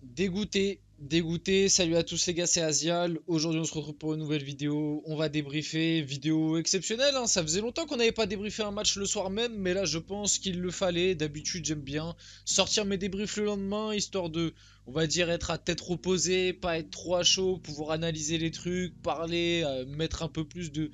Dégoûté, salut à tous les gars, c'est Asial. Aujourd'hui on se retrouve pour une nouvelle vidéo. On va débriefer, vidéo exceptionnelle, hein. Ça faisait longtemps qu'on n'avait pas débriefé un match le soir même, mais là je pense qu'il le fallait. D'habitude j'aime bien sortir mes débriefs le lendemain, histoire de, on va dire, être à tête reposée, pas être trop à chaud, pouvoir analyser les trucs, parler, mettre un peu plus de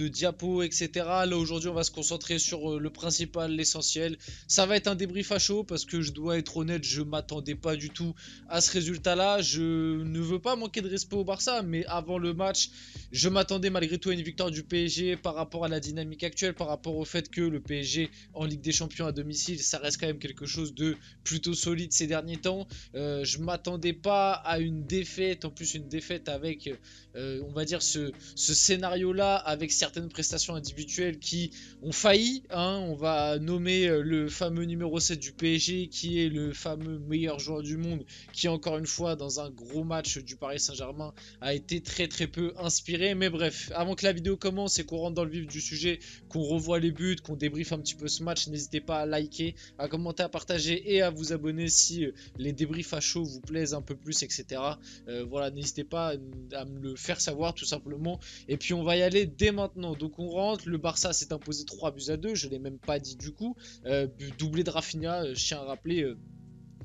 diapos, etc. Là aujourd'hui on va se concentrer sur le principal, l'essentiel. Ça va être un débrief à chaud parce que je dois être honnête, je m'attendais pas du tout à ce résultat-là. Je ne veux pas manquer de respect au Barça, mais avant le match, je m'attendais malgré tout à une victoire du PSG par rapport à la dynamique actuelle, par rapport au fait que le PSG en Ligue des Champions à domicile, ça reste quand même quelque chose de plutôt solide ces derniers temps. Je m'attendais pas à une défaite, en plus une défaite avec, on va dire, ce scénario-là, avec certaines prestations individuelles qui ont failli, hein. On va nommer le fameux numéro 7 du PSG, qui est le fameux meilleur joueur du monde, qui encore une fois dans un gros match du Paris Saint-Germain a été très peu inspiré. Mais bref, avant que la vidéo commence et qu'on rentre dans le vif du sujet, qu'on revoie les buts, qu'on débriefe un petit peu ce match, n'hésitez pas à liker, à commenter, à partager et à vous abonner si les débriefs à chaud vous plaisent un peu plus, etc. Voilà, n'hésitez pas à me le faire savoir tout simplement. Et puis on va y aller dès maintenant. Donc on rentre, le Barça s'est imposé 3 buts à 2, je ne l'ai même pas dit du coup. Doublé de Rafinha, je tiens à rappeler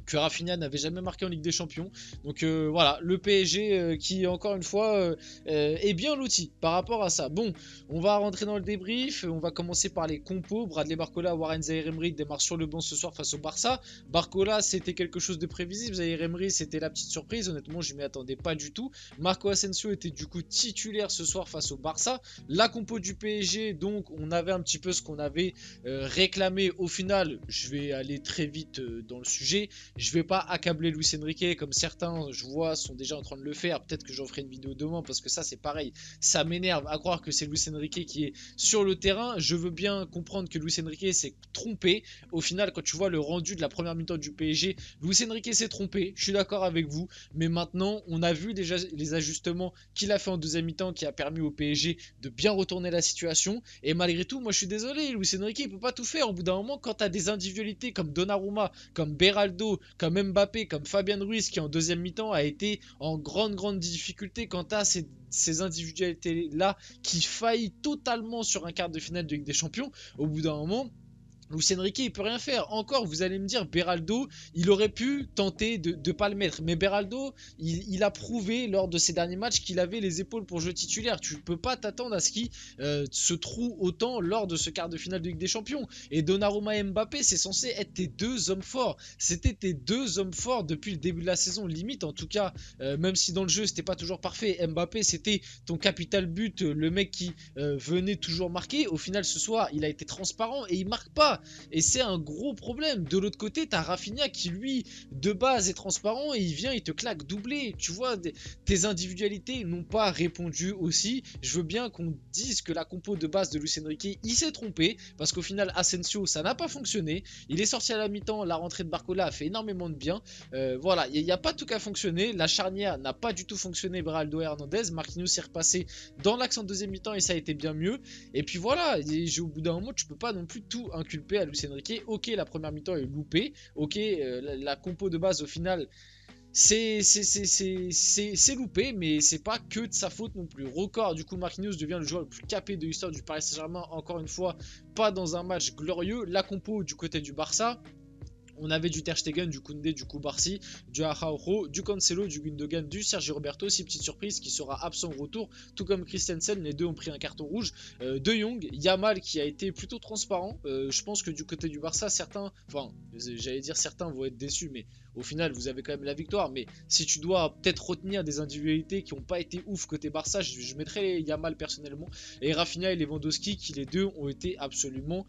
que Rafinha n'avait jamais marqué en Ligue des Champions. Donc voilà, le PSG qui encore une fois est bien loti par rapport à ça. Bon, on va rentrer dans le débrief, on va commencer par les compos. Bradley Barcola, Warren Zaïre-Emery démarrent sur le banc ce soir face au Barça. Barcola, c'était quelque chose de prévisible, Zaïre-Emery c'était la petite surprise, honnêtement je m'y attendais pas du tout. Marco Asensio était du coup titulaire ce soir face au Barça. La compo du PSG, donc on avait un petit peu ce qu'on avait réclamé au final. Je vais aller très vite dans le sujet. Je vais pas accabler Luis Enrique comme certains, je vois, sont déjà en train de le faire. Peut-être que j'en ferai une vidéo demain parce que ça c'est pareil. Ça m'énerve à croire que c'est Luis Enrique qui est sur le terrain. Je veux bien comprendre que Luis Enrique s'est trompé. Au final, quand tu vois le rendu de la première mi-temps du PSG, Luis Enrique s'est trompé. Je suis d'accord avec vous. Mais maintenant, on a vu déjà les ajustements qu'il a fait en deuxième mi-temps qui a permis au PSG de bien retourner la situation. Et malgré tout, moi je suis désolé, Luis Enrique il peut pas tout faire. Au bout d'un moment, quand tu as des individualités comme Donnarumma, comme Beraldo, comme Mbappé, comme Fabien Ruiz qui en deuxième mi-temps a été en grande difficulté, quant à ces individualités-là qui faillent totalement sur un quart de finale de Ligue des Champions, au bout d'un moment, Luis Enrique il peut rien faire. Encore, vous allez me dire, Beraldo, il aurait pu tenter de ne pas le mettre. Mais Beraldo, il a prouvé lors de ses derniers matchs qu'il avait les épaules pour jouer titulaire. Tu ne peux pas t'attendre à ce qu'il se trouve autant lors de ce quart de finale de Ligue des Champions. Et Donnarumma et Mbappé, c'est censé être tes deux hommes forts. C'était tes deux hommes forts depuis le début de la saison, limite en tout cas. Même si dans le jeu, c'était pas toujours parfait. Mbappé, c'était ton capital but, le mec qui venait toujours marquer. Au final, ce soir, il a été transparent et il marque pas. Et c'est un gros problème. De l'autre côté, t'as Rafinha qui, lui, de base est transparent et il vient, il te claque doublé. Tu vois, tes individualités n'ont pas répondu aussi. Je veux bien qu'on dise que la compo de base de Luis Enrique, il s'est trompé parce qu'au final, Asensio, ça n'a pas fonctionné. Il est sorti à la mi-temps, la rentrée de Barcola a fait énormément de bien. Voilà, il n'y a pas tout qu'à fonctionner. La charnière n'a pas du tout fonctionné. Beraldo et Hernandez. Marquinhos s'est repassé dans l'axe en deuxième mi-temps et ça a été bien mieux. Et puis voilà, au bout d'un moment, tu peux pas non plus tout inculper à Luis Enrique. Ok, la première mi-temps est loupée. Ok, la compo de base au final, c'est loupé, mais c'est pas que de sa faute non plus. Record, du coup, Marquinhos devient le joueur le plus capé de l'histoire du Paris Saint-Germain. Encore une fois, pas dans un match glorieux. La compo du côté du Barça, on avait du Ter Stegen, du Koundé, du Koubarsi, du Araujo, du Cancelo, du Gundogan, du Sergio Roberto. 6 petites surprises qui sera absent au retour, tout comme Christensen. Les deux ont pris un carton rouge. De Jong, Yamal qui a été plutôt transparent. Je pense que du côté du Barça, certains, enfin, j'allais dire certains vont être déçus, mais au final, vous avez quand même la victoire. Mais si tu dois peut-être retenir des individualités qui n'ont pas été ouf côté Barça, je mettrais Yamal personnellement. Et Rafinha et Lewandowski, qui les deux ont été absolument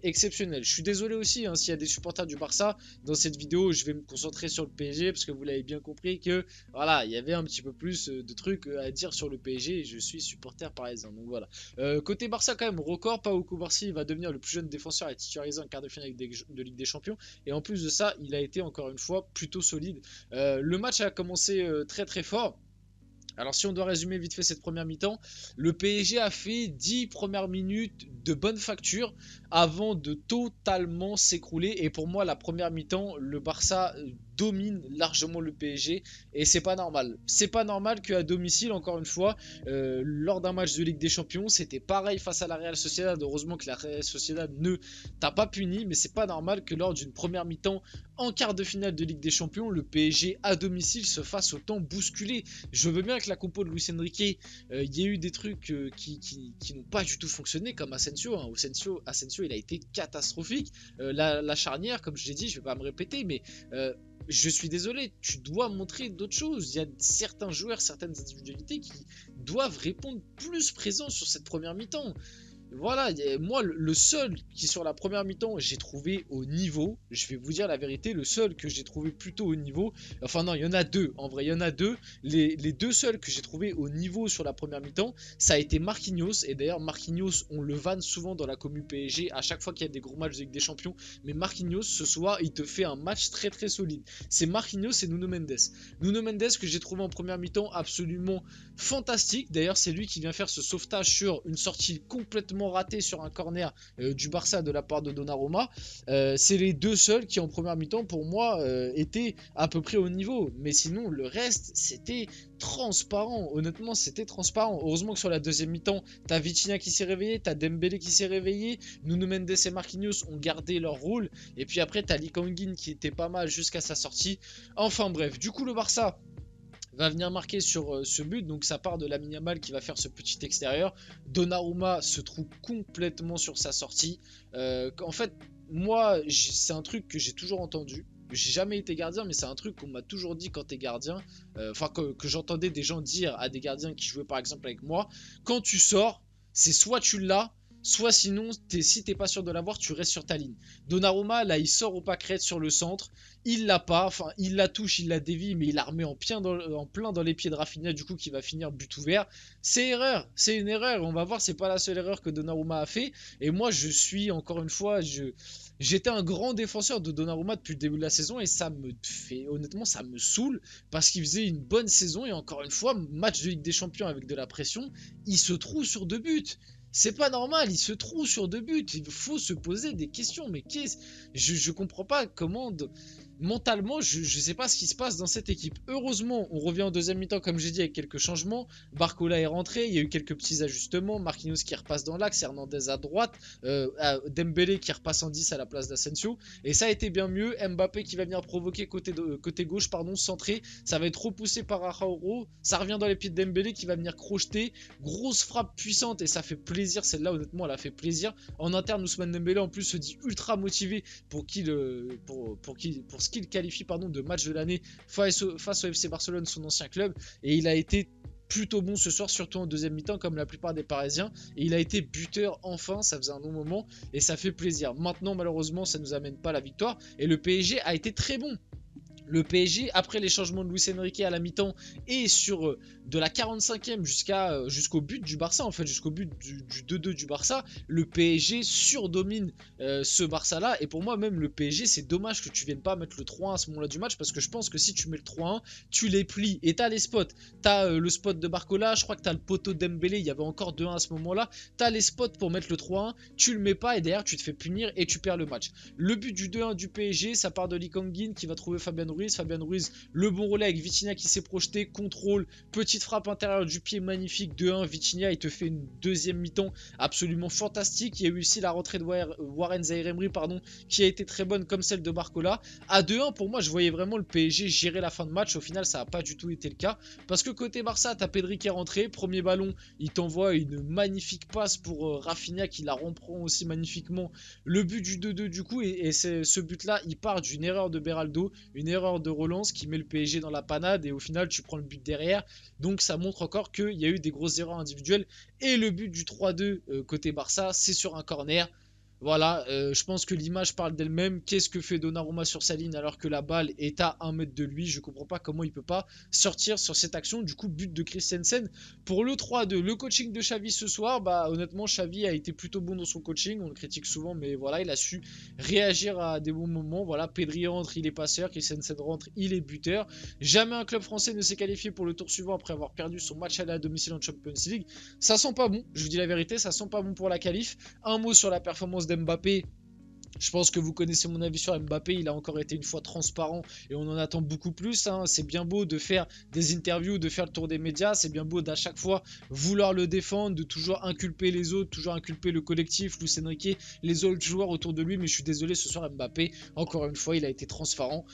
exceptionnels. Je suis désolé aussi hein, s'il y a des supporters du Barça. Dans cette vidéo, je vais me concentrer sur le PSG parce que vous l'avez bien compris que voilà, il y avait un petit peu plus de trucs à dire sur le PSG et je suis supporter parisien. Donc voilà. Côté Barça, quand même, record. Pau Cubarsí va devenir le plus jeune défenseur à être titularisé en quart de finale de Ligue des Champions. Et en plus de ça, il a été encore une fois plutôt solide. Le match a commencé très fort. Alors si on doit résumer vite fait cette première mi-temps, le PSG a fait 10 premières minutes de bonne facture avant de totalement s'écrouler. Et pour moi, la première mi-temps, le Barça domine largement le PSG et c'est pas normal. C'est pas normal qu'à domicile, encore une fois, lors d'un match de Ligue des Champions, c'était pareil face à la Real Sociedad. Heureusement que la Real Sociedad ne t'a pas puni, mais c'est pas normal que lors d'une première mi-temps en quart de finale de Ligue des Champions, le PSG à domicile se fasse autant bousculer. Je veux bien que la compo de Luis Enrique, il y a eu des trucs qui n'ont pas du tout fonctionné, comme Asensio. Hein. Asensio, il a été catastrophique. La charnière, comme je l'ai dit, je vais pas me répéter, mais je suis désolé, tu dois montrer d'autres choses. Il y a certains joueurs, certaines individualités qui doivent répondre plus présents sur cette première mi-temps. Voilà, moi le seul qui sur la première mi-temps j'ai trouvé au niveau, je vais vous dire la vérité, le seul que j'ai trouvé plutôt au niveau, enfin non, il y en a deux, en vrai il y en a deux, les deux seuls que j'ai trouvé au niveau sur la première mi-temps, ça a été Marquinhos, et d'ailleurs Marquinhos on le vanne souvent dans la commu PSG à chaque fois qu'il y a des gros matchs de Ligue des Champions, mais Marquinhos ce soir il te fait un match très très solide, c'est Marquinhos et Nuno Mendes que j'ai trouvé en première mi-temps absolument fantastique, d'ailleurs c'est lui qui vient faire ce sauvetage sur une sortie complètement raté sur un corner du Barça de la part de Donnarumma. C'est les deux seuls qui en première mi-temps pour moi étaient à peu près au niveau, mais sinon le reste c'était transparent, honnêtement c'était transparent. Heureusement que sur la deuxième mi-temps t'as Vitinha qui s'est réveillé, t'as Dembélé qui s'est réveillé, Nuno Mendes et Marquinhos ont gardé leur rôle, et puis après t'as Lee Kang-in qui était pas mal jusqu'à sa sortie. Enfin bref, du coup le Barça va venir marquer sur ce but, donc ça part de Lamine Yamal qui va faire ce petit extérieur. Donnarumma se trouve complètement sur sa sortie. En fait, moi, c'est un truc que j'ai toujours entendu. J'ai jamais été gardien, mais c'est un truc qu'on m'a toujours dit quand t'es gardien. Enfin, que j'entendais des gens dire à des gardiens qui jouaient par exemple avec moi. Quand tu sors, c'est soit tu l'as, soit sinon, si t'es pas sûr de l'avoir, tu restes sur ta ligne. Donnarumma, là, il sort au pâquerette sur le centre. Il l'a pas, enfin, il la touche, il la dévie, mais il la remet en plein dans les pieds de Rafinha, du coup, qui va finir but ouvert. C'est erreur, c'est une erreur. On va voir, c'est pas la seule erreur que Donnarumma a fait. Et moi, je suis, encore une fois, j'étais un grand défenseur de Donnarumma depuis le début de la saison et ça me fait, honnêtement, ça me saoule parce qu'il faisait une bonne saison et encore une fois, match de Ligue des Champions avec de la pression, il se trouve sur 2 buts. C'est pas normal, il se trouve sur 2 buts. Il faut se poser des questions. Mais je comprends pas comment. Mentalement, je sais pas ce qui se passe dans cette équipe. Heureusement, on revient en deuxième mi-temps, comme j'ai dit, avec quelques changements. Barcola est rentré, il y a eu quelques petits ajustements. Marquinhos qui repasse dans l'axe, Hernandez à droite, Dembélé qui repasse en 10 à la place d'Asensio. Et ça a été bien mieux. Mbappé qui va venir provoquer côté gauche, centré. Ça va être repoussé par Araujo. Ça revient dans les pieds de Dembélé qui va venir crocheter. Grosse frappe puissante et ça fait plaisir. Celle-là, honnêtement, elle a fait plaisir. En interne, Ousmane Dembélé en plus se dit ultra motivé pour ce qu'il qualifie de match de l'année face au FC Barcelone, son ancien club, et il a été plutôt bon ce soir, surtout en deuxième mi-temps comme la plupart des Parisiens, et il a été buteur enfin, ça faisait un long moment et ça fait plaisir. Maintenant malheureusement ça nous amène pas à la victoire et le PSG a été très bon. Le PSG, après les changements de Luis Enrique à la mi-temps et sur de la 45e jusqu'au but du Barça, en fait, jusqu'au but du 2-2 du Barça, le PSG surdomine ce Barça-là. Et pour moi, même le PSG, c'est dommage que tu viennes pas mettre le 3-1 à ce moment-là du match parce que je pense que si tu mets le 3-1, tu les plies. Et t'as les spots. T'as le spot de Barcola, je crois que t'as le poteau Dembélé, il y avait encore 2-1 à ce moment-là. T'as les spots pour mettre le 3-1, tu le mets pas et derrière tu te fais punir et tu perds le match. Le but du 2-1 du PSG, ça part de Lee Kang-in qui va trouver Fabian Ruiz, le bon relais avec Vitinha qui s'est projeté, contrôle, petite frappe intérieure du pied magnifique, 2-1, Vitinha il te fait une deuxième mi-temps absolument fantastique. Il y a eu aussi la rentrée de Warren Zaïre-Emery qui a été très bonne comme celle de Barcola. À 2-1 pour moi je voyais vraiment le PSG gérer la fin de match, au final ça n'a pas du tout été le cas parce que côté Barça t'as Pedri qui est rentré, premier ballon il t'envoie une magnifique passe pour Rafinha qui la reprend aussi magnifiquement, le but du 2-2 du coup et ce but là il part d'une erreur de Beraldo, une erreur de relance qui met le PSG dans la panade et au final tu prends le but derrière, donc ça montre encore qu'il y a eu des grosses erreurs individuelles. Et le but du 3-2 côté Barça c'est sur un corner. Voilà, je pense que l'image parle d'elle-même. Qu'est-ce que fait Donnarumma sur sa ligne alors que la balle est à 1 mètre de lui? Je comprends pas comment il peut pas sortir sur cette action. Du coup, but de Christensen pour le 3-2. Le coaching de Xavi ce soir, bah honnêtement, Xavi a été plutôt bon dans son coaching. On le critique souvent, mais voilà, il a su réagir à des bons moments. Voilà, Pedri rentre, il est passeur. Christensen rentre, il est buteur. Jamais un club français ne s'est qualifié pour le tour suivant après avoir perdu son match aller à domicile en Champions League. Ça sent pas bon, je vous dis la vérité, ça sent pas bon pour la qualif. Un mot sur la performance d'Mbappé. Je pense que vous connaissez mon avis sur Mbappé, il a encore été une fois transparent et on en attend beaucoup plus, hein. C'est bien beau de faire des interviews, de faire le tour des médias, c'est bien beau d'à chaque fois vouloir le défendre, de toujours inculper les autres, toujours inculper le collectif, Luis Enrique, les autres joueurs autour de lui, mais je suis désolé, ce soir Mbappé, encore une fois, il a été transparent,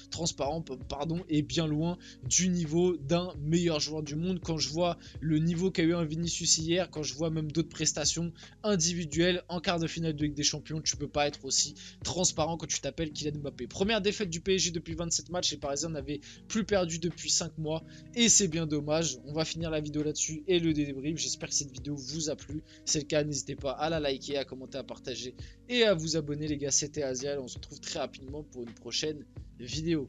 et bien loin du niveau d'un meilleur joueur du monde. Quand je vois le niveau qu'a eu un Vinicius hier, quand je vois même d'autres prestations individuelles en quart de finale de Ligue des Champions, tu peux pas être aussi transparent quand tu t'appelles Kylian Mbappé. Première défaite du PSG depuis 27 matchs, les Parisiens n'avaient plus perdu depuis 5 mois et c'est bien dommage. On va finir la vidéo là-dessus et le débrief. J'espère que cette vidéo vous a plu. Si c'est le cas, n'hésitez pas à la liker, à commenter, à partager et à vous abonner les gars. C'était Azial, on se retrouve très rapidement pour une prochaine vidéo.